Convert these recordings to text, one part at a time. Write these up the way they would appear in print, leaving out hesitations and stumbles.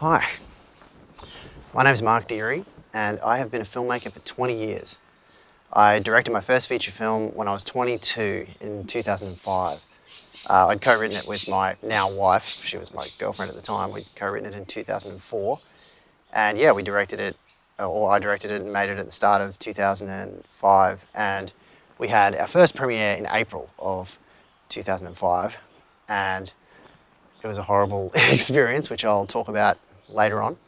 Hi, my name is Mark Deary and I have been a filmmaker for 20 years. I directed my first feature film when I was 22 in 2005. I'd co-written it with my now wife, she was my girlfriend at the time. We'd co-written it in 2004 and yeah, we directed it, or I directed it and made it at the start of 2005, and we had our first premiere in April of 2005 and it was a horrible experience, which I'll talk about later on.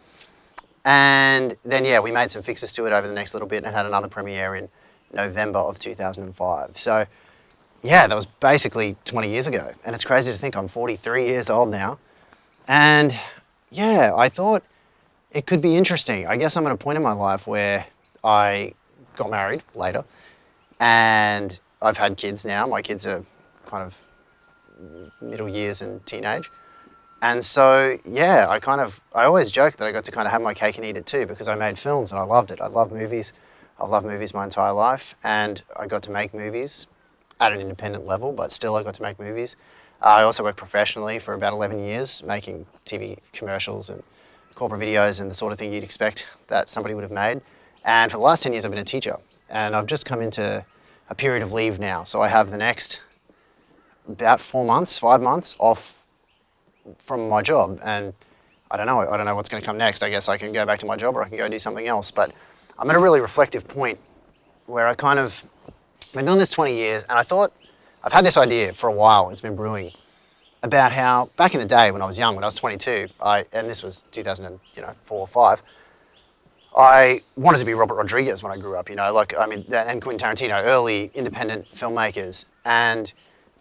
And then, yeah, we made some fixes to it over the next little bit and had another premiere in November of 2005. So, yeah, that was basically 20 years ago. And it's crazy to think I'm 43 years old now. And, yeah, I thought it could be interesting. I guess I'm at a point in my life where I got married later and I've had kids now. My kids are kind of middle years and teenage. And so, yeah, I always joke that I got to kind of have my cake and eat it too, because I made films and I loved it. I love movies. I've loved movies my entire life, and I got to make movies at an independent level, but still I got to make movies. I also worked professionally for about 11 years, making TV commercials and corporate videos and the sort of thing you'd expect that somebody would have made. And for the last 10 years, I've been a teacher, and I've just come into a period of leave now. So I have the next about 4 months, 5 months off from my job, and I don't know what's going to come next. I guess I can go back to my job or I can go do something else, but I'm at a really reflective point where I've been doing this 20 years, and I thought, I've had this idea for a while, it's been brewing, about how back in the day when I was young, when I was 22, and this was 2004 or 5, I wanted to be Robert Rodriguez when I grew up, and Quentin Tarantino, early independent filmmakers. And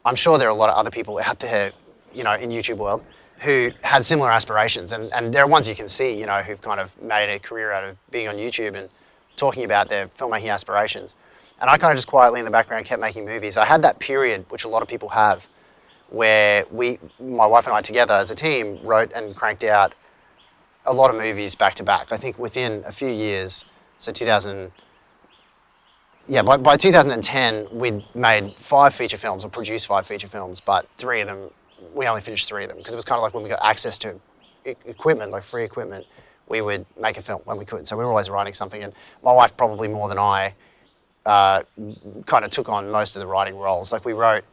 I'm sure there are a lot of other people out there, in YouTube world, who had similar aspirations. And there are ones you can see, who've kind of made a career out of being on YouTube and talking about their filmmaking aspirations. And I kind of just quietly in the background kept making movies. I had that period, which a lot of people have, where my wife and I together as a team wrote and cranked out a lot of movies back to back. I think within a few years, so by 2010, we'd made 5 feature films or produced 5 feature films, but 3 of them, we only finished 3 of them because it was kind of like when we got access to equipment, like free equipment, we would make a film when we could. So we were always writing something, and my wife probably more than I kind of took on most of the writing roles. Like we wrote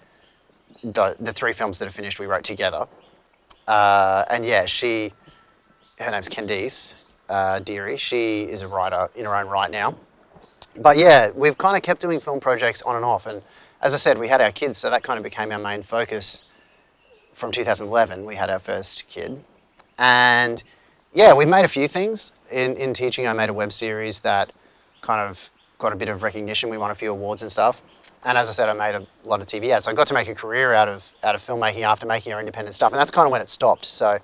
the 3 films that are finished, we wrote together. And yeah, her name's Candice Deary. She is a writer in her own right now. But yeah, we've kind of kept doing film projects on and off. And as I said, we had our kids, so that kind of became our main focus. From 2011, we had our first kid. And yeah, we've made a few things. In teaching, I made a web series that kind of got a bit of recognition. We won a few awards and stuff. And as I said, I made a lot of TV ads. So I got to make a career out of filmmaking after making our independent stuff. And that's kind of when it stopped. So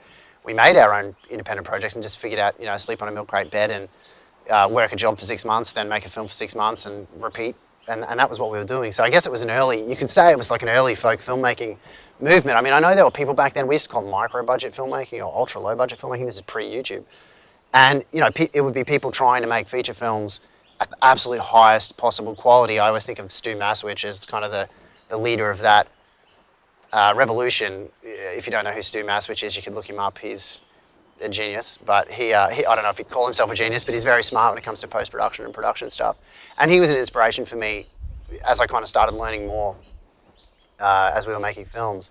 we made our own independent projects and just figured out, sleep on a milk crate bed and work a job for 6 months, then make a film for 6 months and repeat. And that was what we were doing. So I guess it was you could say it was like an early folk filmmaking movement. I mean, I know there were people back then, we used to call them micro-budget filmmaking or ultra-low-budget filmmaking. This is pre-YouTube. And, it would be people trying to make feature films at the absolute highest possible quality. I always think of Stu Maswich as kind of the leader of that revolution. If you don't know who Stu Maswich is, you can look him up. He's a genius, but he I don't know if he'd call himself a genius, but he's very smart when it comes to post-production and production stuff. And he was an inspiration for me as I kind of started learning more as we were making films.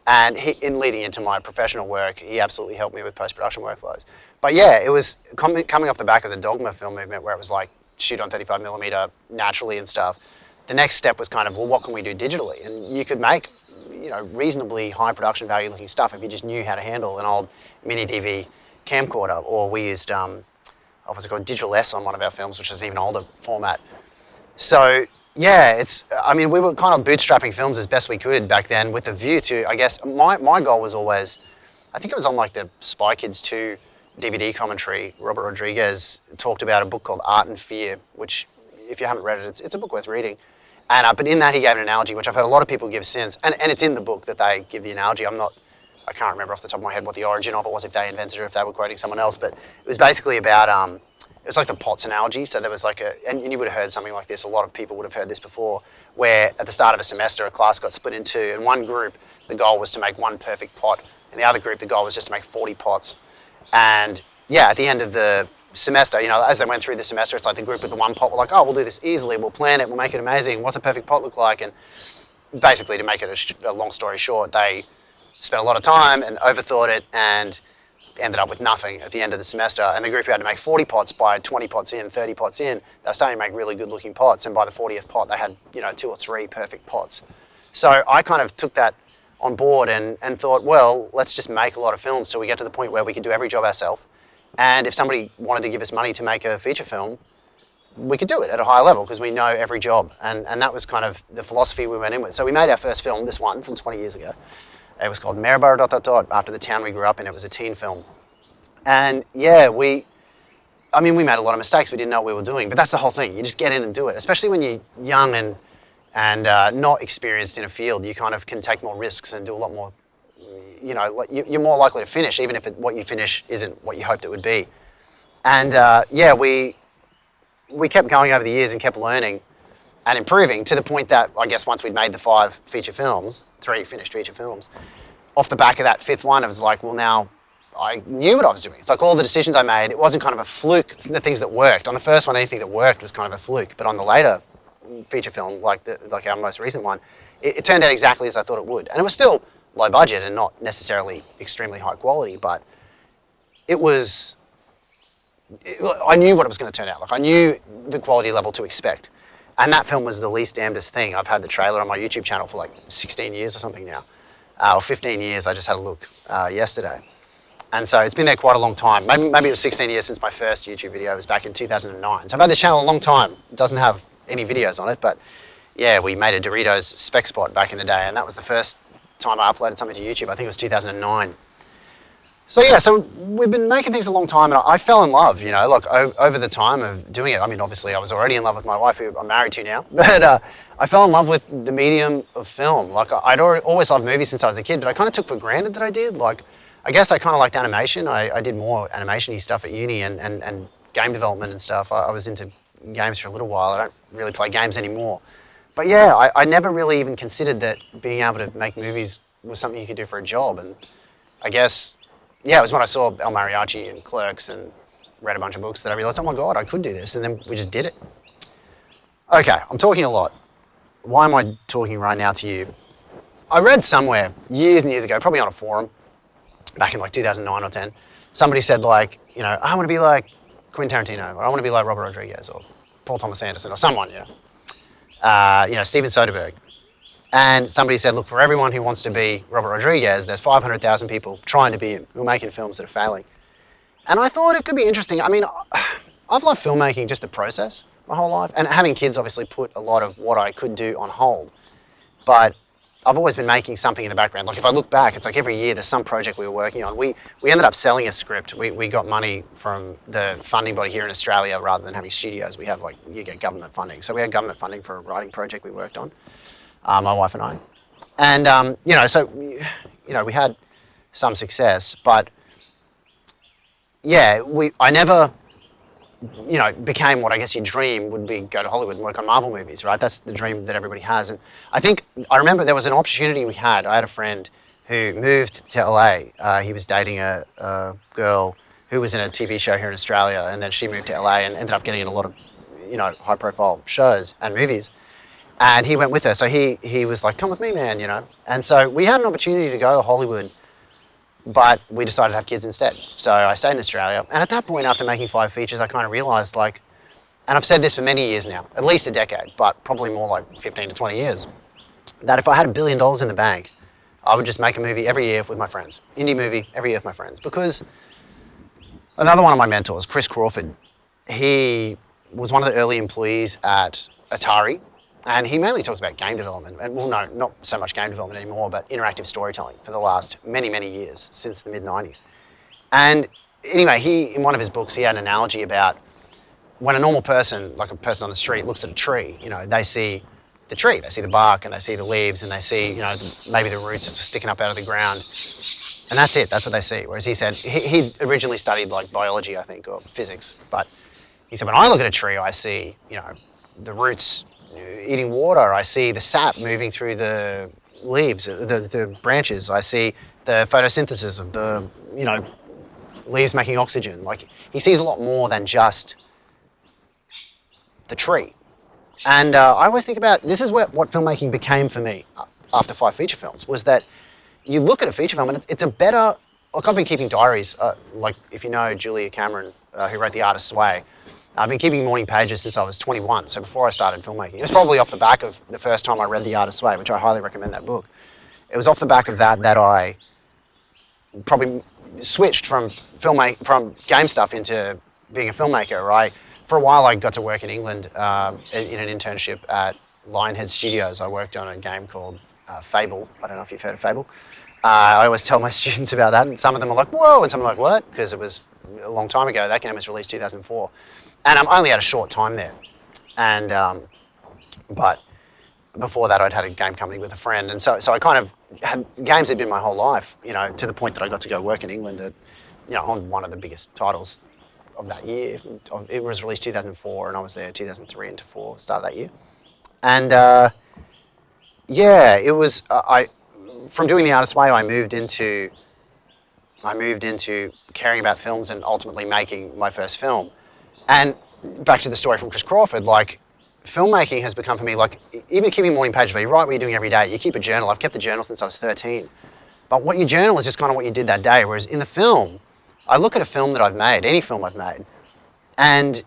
And in leading into my professional work, he absolutely helped me with post-production workflows. But yeah, it was coming off the back of the Dogma film movement where it was like shoot on 35mm naturally and stuff. The next step was kind of, well, what can we do digitally? And you could make reasonably high production value looking stuff if you just knew how to handle an old mini DV camcorder, or we used, what's it called, Digital S on one of our films, which is an even older format. So yeah, we were kind of bootstrapping films as best we could back then with a view to, I guess, my goal was always, I think it was on like the Spy Kids 2 DVD commentary, Robert Rodriguez talked about a book called Art and Fear, which if you haven't read it, it's a book worth reading. And but in that he gave an analogy, which I've heard a lot of people give since, and it's in the book that they give the analogy. I can't remember off the top of my head what the origin of it was, if they invented it or if they were quoting someone else, but it was basically about, it was like the pots analogy. So there was like and you would have heard something like this, a lot of people would have heard this before, where at the start of a semester, a class got split in 2. In one group, the goal was to make 1 perfect pot. In the other group, the goal was just to make 40 pots. And yeah, at the end of the semester, as they went through the semester, it's like the group with the one pot were like, oh, we'll do this easily, we'll plan it, we'll make it amazing. What's a perfect pot look like? And basically, to make it a long story short, they spent a lot of time and overthought it and ended up with nothing at the end of the semester. And the group who had to make 40 pots by 20 pots in, 30 pots in, they were starting to make really good looking pots. And by the 40th pot, they had, 2 or 3 perfect pots. So I kind of took that on board and thought, well, let's just make a lot of films till we get to the point where we could do every job ourselves. And if somebody wanted to give us money to make a feature film, we could do it at a higher level because we know every job. And that was kind of the philosophy we went in with. So we made our first film, this one from 20 years ago. It was called Maryborough ... after the town we grew up in. It was a teen film. And yeah, we made a lot of mistakes. We didn't know what we were doing, but that's the whole thing. You just get in and do it, especially when you're young and not experienced in a field. You kind of can take more risks and do a lot more, you're more likely to finish, even if what you finish isn't what you hoped it would be. And we kept going over the years and kept learning and improving to the point that I guess once we'd made the 5 feature films, 3 finished feature films, off the back of that 5th one, it was like, well, now I knew what I was doing. It's like all the decisions I made, it wasn't kind of a fluke, the things that worked. On the first one, anything that worked was kind of a fluke, but on the later feature film, like our most recent one, it turned out exactly as I thought it would. And it was still low budget and not necessarily extremely high quality, but I knew what it was going to turn out. Like I knew the quality level to expect. And that film was the least damnedest thing. I've had the trailer on my YouTube channel for like 16 years or something now, or 15 years. I just had a look yesterday. And so it's been there quite a long time. Maybe it was 16 years since my first YouTube video. It was back in 2009. So I've had this channel a long time. It doesn't have any videos on it, but yeah, we made a Doritos spec spot back in the day, and that was the first time I uploaded something to YouTube. I think it was 2009. So yeah, so we've been making things a long time, and I fell in love, over the time of doing it. I mean, obviously I was already in love with my wife, who I'm married to now, but I fell in love with the medium of film. Like I'd always loved movies since I was a kid, but I kind of took for granted that I did. Like, I guess I kind of liked animation. I did more animation-y stuff at uni and game development and stuff. I was into games for a little while. I don't really play games anymore. But yeah, I never really even considered that being able to make movies was something you could do for a job. And I guess, yeah, it was when I saw El Mariachi and Clerks and read a bunch of books that I realized, oh my God, I could do this. And then we just did it. Okay, I'm talking a lot. Why am I talking right now to you? I read somewhere years and years ago, probably on a forum, back in like 2009 or 10, somebody said like, I want to be like Quentin Tarantino, or I want to be like Robert Rodriguez, or Paul Thomas Anderson, or someone, Steven Soderbergh. And somebody said, look, for everyone who wants to be Robert Rodriguez, there's 500,000 people trying to be him, who are making films that are failing. And I thought it could be interesting. I mean, I've loved filmmaking, just the process, my whole life. And having kids obviously put a lot of what I could do on hold. But I've always been making something in the background. Like if I look back, it's like every year there's some project we were working on. We ended up selling a script. We got money from the funding body here in Australia rather than having studios. We have you get government funding. So we had government funding for a writing project we worked on, my wife and I. And, we had some success, but yeah, I never, became what I guess your dream would be, go to Hollywood and work on Marvel movies, right? That's the dream that everybody has. And I remember there was an opportunity we had. I had a friend who moved to LA. He was dating a girl who was in a TV show here in Australia, and then she moved to LA and ended up getting in a lot of, high profile shows and movies. And he went with her. So he was like, come with me, man, And so we had an opportunity to go to Hollywood, but we decided to have kids instead. So I stayed in Australia. And at that point, after making 5 features, I kind of realized and I've said this for many years now, at least a decade, but probably more like 15 to 20 years, that if I had $1 billion in the bank, I would just make a movie every year with my friends. Indie movie every year with my friends. Because another one of my mentors, Chris Crawford, he was one of the early employees at Atari. And he mainly talks about game development, and well, no, not so much game development anymore, but interactive storytelling for the last many, many years, since the mid-90s. And anyway, in one of his books, he had an analogy about when a normal person, like a person on the street, looks at a tree, they see the tree, they see the bark, and they see the leaves, and they see, maybe the roots sticking up out of the ground. And that's it, that's what they see. Whereas he said, he originally studied like biology, I think, or physics, but he said, when I look at a tree, I see, the roots eating water, I see the sap moving through the leaves, the branches, I see the photosynthesis of the, leaves making oxygen. Like, he sees a lot more than just the tree. And I always think about, this is what filmmaking became for me after 5 feature films, was that you look at a feature film and it's a better, like, I've been keeping diaries, like if you know Julia Cameron, who wrote The Artist's Way, I've been keeping morning pages since I was 21, so before I started filmmaking. It was probably off the back of the first time I read The Artist's Way, which I highly recommend that book. It was off the back of that I probably switched from game stuff into being a filmmaker, right? For a while, I got to work in England in an internship at Lionhead Studios. I worked on a game called Fable. I don't know if you've heard of Fable. I always tell my students about that, and some of them are like, whoa, and some are like, what? Because it was a long time ago. That game was released 2004. And I only had a short time there. And, but before that, I'd had a game company with a friend. And so I kind of had, games had been my whole life, you know, to the point that I got to go work in England at, you know, on one of the biggest titles of that year. It was released 2004, and I was there 2003 into 4, start of that year. And yeah, it was, from doing The Artist's Way, I moved into caring about films and ultimately making my first film. And back to the story from Chris Crawford, like, filmmaking has become for me, like, even keeping morning pages where you write what you're doing every day. You keep a journal. I've kept a journal since I was 13. But what you journal is just kind of what you did that day. Whereas in the film, I look at a film that I've made, any film I've made, and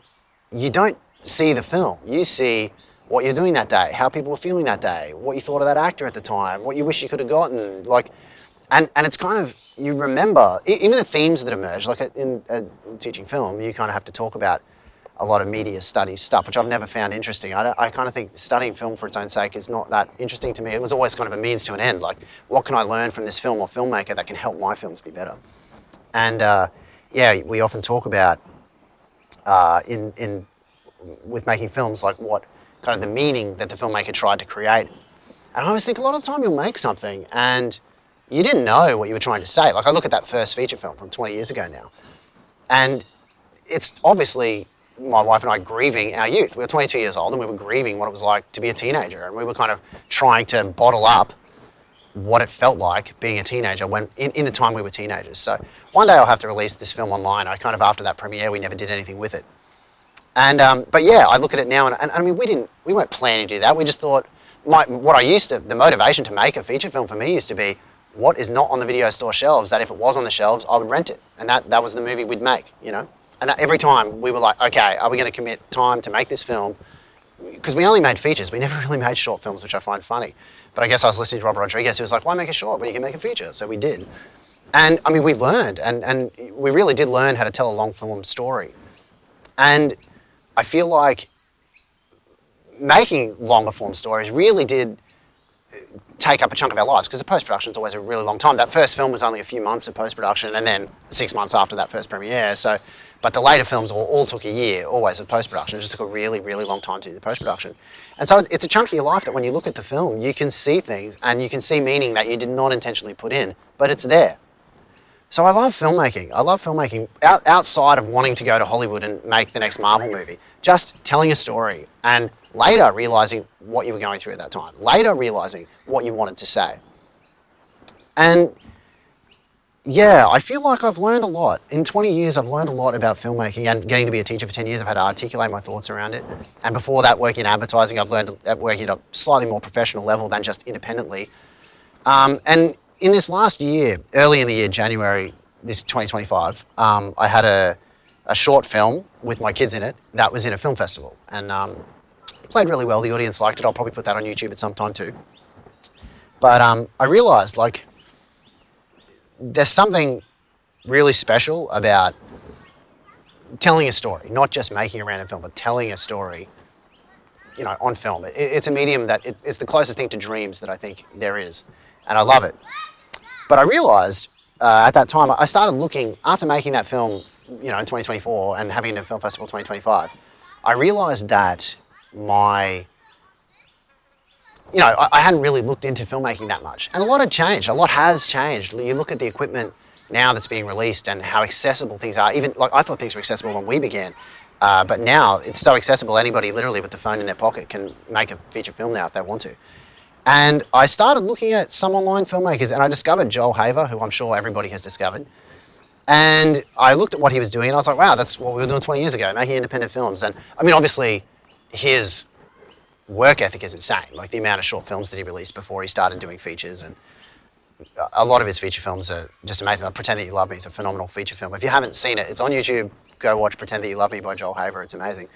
you don't see the film. You see what you're doing that day, how people were feeling that day, what you thought of that actor at the time, what you wish you could have gotten. Like, and it's kind of, you remember, even the themes that emerge, like in teaching film, you kind of have to talk about a lot of media studies stuff, which I've never found interesting. I kind of think studying film for its own sake is not that interesting to me. It was always kind of a means to an end. Like, what can I learn from this film or filmmaker that can help my films be better? And yeah, we often talk about with making films, like what kind of the meaning that the filmmaker tried to create. And I always think a lot of the time you'll make something and you didn't know what you were trying to say. Like, I look at that first feature film from 20 years ago now, and it's obviously my wife and I grieving our youth. We were 22 years old and we were grieving what it was like to be a teenager, and we were kind of trying to bottle up what it felt like being a teenager when in the time we were teenagers. So one day I'll have to release this film online. I kind of, after that premiere, we never did anything with it. And but yeah, I look at it now and I mean, we weren't planning to do that. We just thought, the motivation to make a feature film for me used to be, what is not on the video store shelves that if it was on the shelves, I would rent it. And that was the movie we'd make, you know? And every time we were like, okay, are we going to commit time to make this film? Because we only made features. We never really made short films, which I find funny. But I guess I was listening to Robert Rodriguez, who was like, why make a short when you can make a feature? So we did. And I mean, we learned, and we really did learn how to tell a long form story. And I feel like making longer form stories really did take up a chunk of our lives, because the post-production is always a really long time. That first film was only a few months of post-production, and then 6 months after that first premiere. So, but the later films all took a year, always, of post-production. It just took a really, really long time to do the post-production. And so it's a chunk of your life that when you look at the film, you can see things, and you can see meaning that you did not intentionally put in, but it's there. So I love filmmaking. I love filmmaking outside of wanting to go to Hollywood and make the next Marvel movie. Just telling a story and later realizing what you were going through at that time. Later realizing what you wanted to say. And yeah, I feel like I've learned a lot. In 20 years, I've learned a lot about filmmaking, and getting to be a teacher for 10 years, I've had to articulate my thoughts around it. And before that, working in advertising, I've learned working at a slightly more professional level than just independently. And in this last year, early in the year, January, this 2025, I had a short film with my kids in it that was in a film festival, and played really well. The audience liked it. I'll probably put that on YouTube at some time too. But I realised, like, there's something really special about telling a story, not just making a random film, but telling a story, you know, on film. It's a medium that it's the closest thing to dreams that I think there is, and I love it. But I realised at that time, I started looking, after making that film, you know, in 2024 and having it in Film Festival 2025, I realised that I hadn't really looked into filmmaking that much. And a lot had changed. A lot has changed. You look at the equipment now that's being released and how accessible things are. Even, like, I thought things were accessible when we began. But now it's so accessible, anybody literally with the phone in their pocket can make a feature film now if they want to. And I started looking at some online filmmakers, and I discovered Joel Haver, who I'm sure everybody has discovered. And I looked at what he was doing and I was like, wow, that's what we were doing 20 years ago, making independent films. And I mean, obviously, his work ethic is insane. Like the amount of short films that he released before he started doing features, and a lot of his feature films are just amazing. Like Pretend That You Love Me is a phenomenal feature film. If you haven't seen it, it's on YouTube. Go watch Pretend That You Love Me by Joel Haver. It's amazing.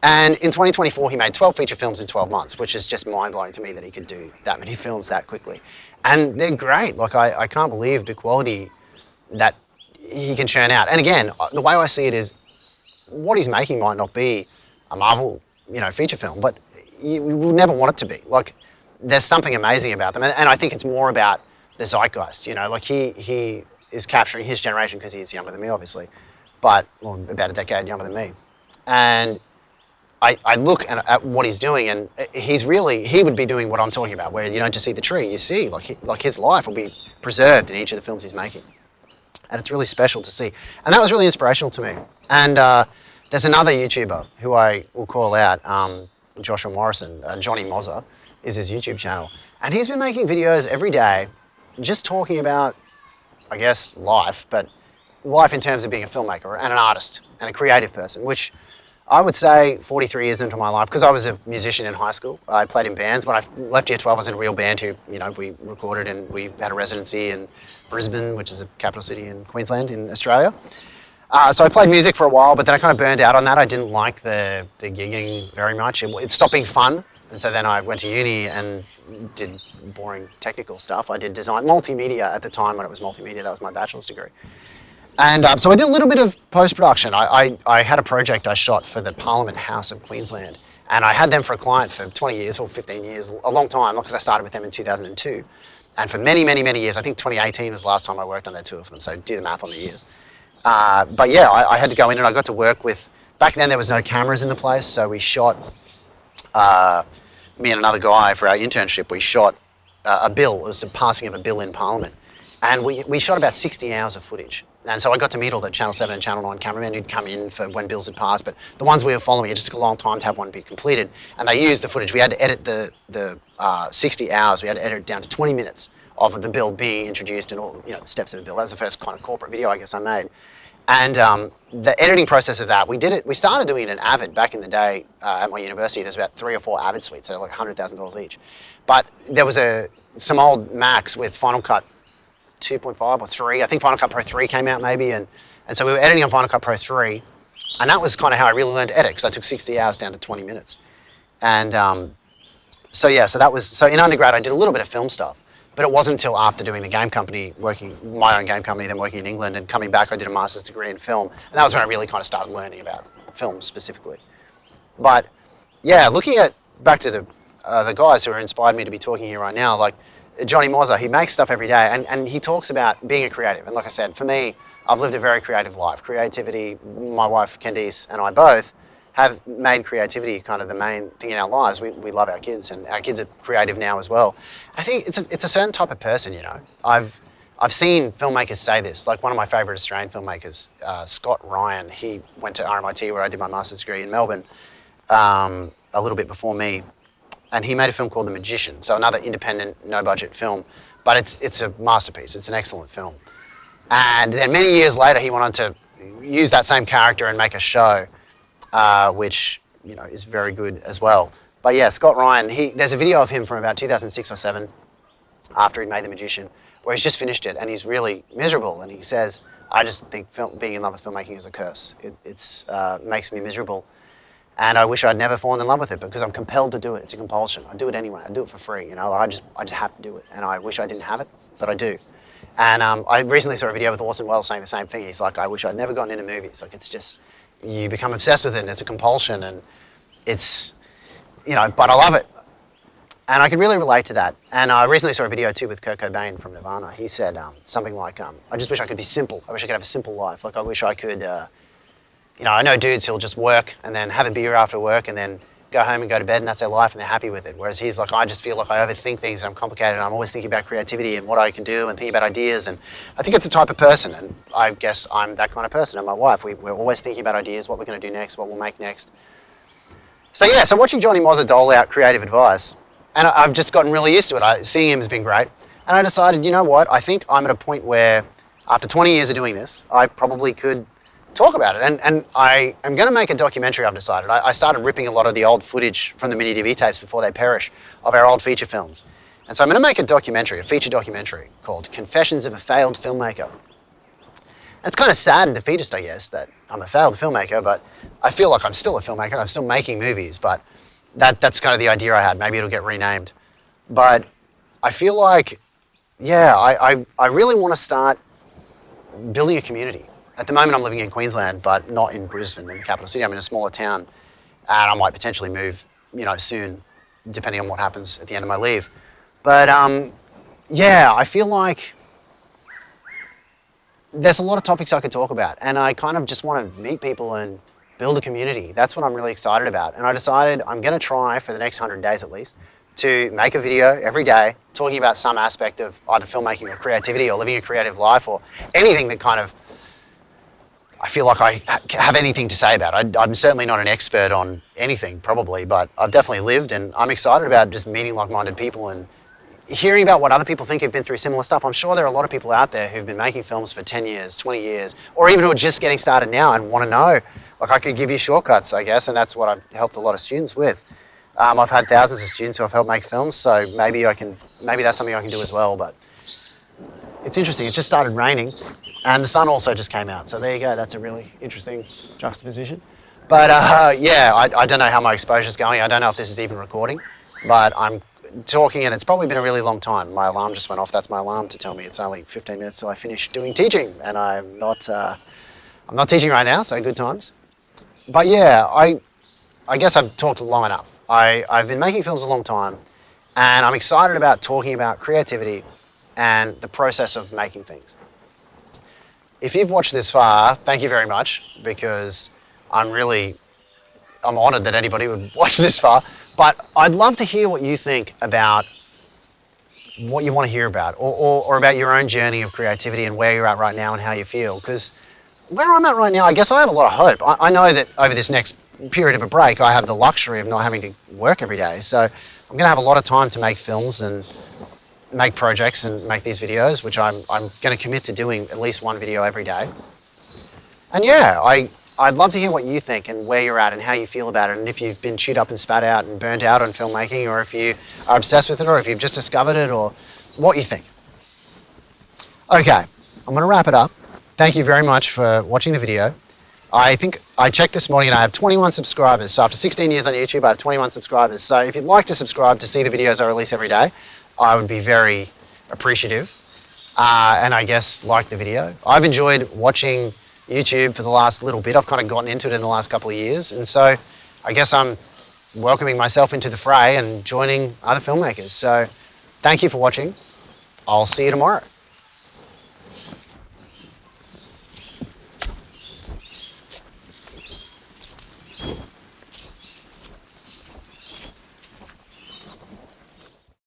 And in 2024, he made 12 feature films in 12 months, which is just mind-blowing to me that he could do that many films that quickly. And they're great. Like, I can't believe the quality that he can churn out. And again, the way I see it is, what he's making might not be a Marvel, feature film, but we will never want it to be. Like, there's something amazing about them. And I think it's more about the zeitgeist, like he is capturing his generation because he's younger than me, obviously, but about a decade younger than me. And I look at what he's doing, and he would be doing what I'm talking about, where you don't just see the tree, you see like his life will be preserved in each of the films he's making. And it's really special to see. And that was really inspirational to me. And there's another YouTuber who I will call out, Joshua Morrison, Johnny Mozza is his YouTube channel. And he's been making videos every day just talking about, I guess, life, but life in terms of being a filmmaker and an artist and a creative person, which I would say 43 years into my life, because I was a musician in high school. I played in bands. When I left year 12, I was in a real band who, we recorded, and we had a residency in Brisbane, which is a capital city in Queensland in Australia. So I played music for a while, but then I kind of burned out on that. I didn't like the gigging very much. It stopped being fun. And so then I went to uni and did boring technical stuff. I did design, multimedia at the time when it was multimedia. That was my bachelor's degree. And so I did a little bit of post-production. I had a project I shot for the Parliament House of Queensland. And I had them for a client for 20 years or 15 years, a long time, because I started with them in 2002. And for many, many, many years, I think 2018 was the last time I worked on their tour for them, so do the math on the years. But yeah, I had to go in and I got to work with, back then there was no cameras in the place, so we shot, me and another guy for our internship, we shot a bill, it was the passing of a bill in Parliament. And we shot about 60 hours of footage. And so I got to meet all the Channel 7 and Channel 9 cameramen who'd come in for when bills had passed, but the ones we were following, it just took a long time to have one be completed. And they used the footage. We had to edit the 60 hours, we had to edit it down to 20 minutes of the bill being introduced and all the steps of the bill. That was the first kind of corporate video I guess I made. And the editing process of that, we started doing it in Avid back in the day at my university. There's about 3 or 4 Avid suites, so like $100,000 each. But there was some old Macs with Final Cut 2.5 or 3. I think Final Cut Pro 3 came out maybe, and so we were editing on Final Cut Pro 3, and that was kind of how I really learned to edit, because I took 60 hours down to 20 minutes. And so in undergrad I did a little bit of film stuff, but it wasn't until after doing the game company, working my own game company, then working in England, and coming back I did a master's degree in film, and that was when I really kind of started learning about film specifically. But yeah, looking at back to the guys who are inspired me to be talking here right now, like Johnny Mozza, he makes stuff every day, and he talks about being a creative. And like I said, for me, I've lived a very creative life. Creativity, my wife Candice and I both have made creativity kind of the main thing in our lives. We love our kids, and our kids are creative now as well. I think it's a certain type of person, I've seen filmmakers say this. Like one of my favourite Australian filmmakers, Scott Ryan, he went to RMIT where I did my master's degree in Melbourne a little bit before me. And he made a film called The Magician, so another independent, no-budget film, but it's a masterpiece. It's an excellent film. And then many years later, he went on to use that same character and make a show, which is very good as well. But yeah, Scott Ryan, there's a video of him from about 2006 or 7, after he'd made The Magician, where he's just finished it, and he's really miserable. And he says, "I just think being in love with filmmaking is a curse. It makes me miserable. And I wish I'd never fallen in love with it, because I'm compelled to do it. It's a compulsion. I do it anyway. I do it for free. I just have to do it. And I wish I didn't have it, but I do." And I recently saw a video with Orson Welles saying the same thing. He's like, "I wish I'd never gotten into movies. Like, it's just, you become obsessed with it, and it's a compulsion, and it's, but I love it." And I can really relate to that. And I recently saw a video too with Kurt Cobain from Nirvana. He said something like, "I just wish I could be simple. I wish I could have a simple life. Like, I wish I could, I know dudes who'll just work and then have a beer after work and then go home and go to bed, and that's their life and they're happy with it." Whereas he's like, "I just feel like I overthink things and I'm complicated, and I'm always thinking about creativity and what I can do and thinking about ideas." And I think it's a type of person, and I guess I'm that kind of person. And my wife, we're always thinking about ideas, what we're going to do next, what we'll make next. So yeah, so watching Johnny Mozza dole out creative advice, and I've just gotten really used to it. Seeing him has been great. And I decided, you know what, I think I'm at a point where after 20 years of doing this, I probably could talk about it. And I am going to make a documentary, I've decided. I started ripping a lot of the old footage from the mini DV tapes before they perish of our old feature films. And so I'm going to make a documentary, a feature documentary called Confessions of a Failed Filmmaker. It's kind of sad and defeatist, I guess, that I'm a failed filmmaker, but I feel like I'm still a filmmaker. I'm still making movies, but that's kind of the idea I had. Maybe it'll get renamed. But I feel like, yeah, I really want to start building a community. At the moment, I'm living in Queensland, but not in Brisbane, in the capital city. I'm in a smaller town, and I might potentially move, soon, depending on what happens at the end of my leave. But yeah, I feel like there's a lot of topics I could talk about, and I kind of just want to meet people and build a community. That's what I'm really excited about. And I decided I'm going to try for the next 100 days at least to make a video every day talking about some aspect of either filmmaking or creativity or living a creative life or anything that kind of I feel like I have anything to say about. I'm certainly not an expert on anything, probably, but I've definitely lived, and I'm excited about just meeting like-minded people and hearing about what other people think have been through similar stuff. I'm sure there are a lot of people out there who've been making films for 10 years, 20 years, or even who are just getting started now and want to know. Like, I could give you shortcuts, I guess, and that's what I've helped a lot of students with. I've had thousands of students who I've helped make films, so maybe that's something I can do as well, but it's interesting. It just started raining, and the sun also just came out, so there you go. That's a really interesting juxtaposition. But yeah, I don't know how my exposure's going. I don't know if this is even recording, but I'm talking, and it's probably been a really long time. My alarm just went off. That's my alarm to tell me it's only 15 minutes till I finish doing teaching, and I'm not teaching right now, so good times. But yeah, I guess I've talked long enough. I've been making films a long time, and I'm excited about talking about creativity and the process of making things. If you've watched this far, thank you very much, because I'm honoured that anybody would watch this far. But I'd love to hear what you think about what you want to hear about, or about your own journey of creativity and where you're at right now and how you feel. Because where I'm at right now, I guess I have a lot of hope. I know that over this next period of a break, I have the luxury of not having to work every day. So I'm going to have a lot of time to make films and make projects and make these videos, which I'm going to commit to doing at least one video every day. And yeah, I'd love to hear what you think and where you're at and how you feel about it, and if you've been chewed up and spat out and burnt out on filmmaking, or if you are obsessed with it, or if you've just discovered it, or what you think. Okay, I'm going to wrap it up. Thank you very much for watching the video. I think I checked this morning and I have 21 subscribers. So after 16 years on YouTube, I have 21 subscribers. So if you'd like to subscribe to see the videos I release every day, I would be very appreciative. And I guess like the video. I've enjoyed watching YouTube for the last little bit. I've kind of gotten into it in the last couple of years. And so I guess I'm welcoming myself into the fray and joining other filmmakers. So thank you for watching. I'll see you tomorrow.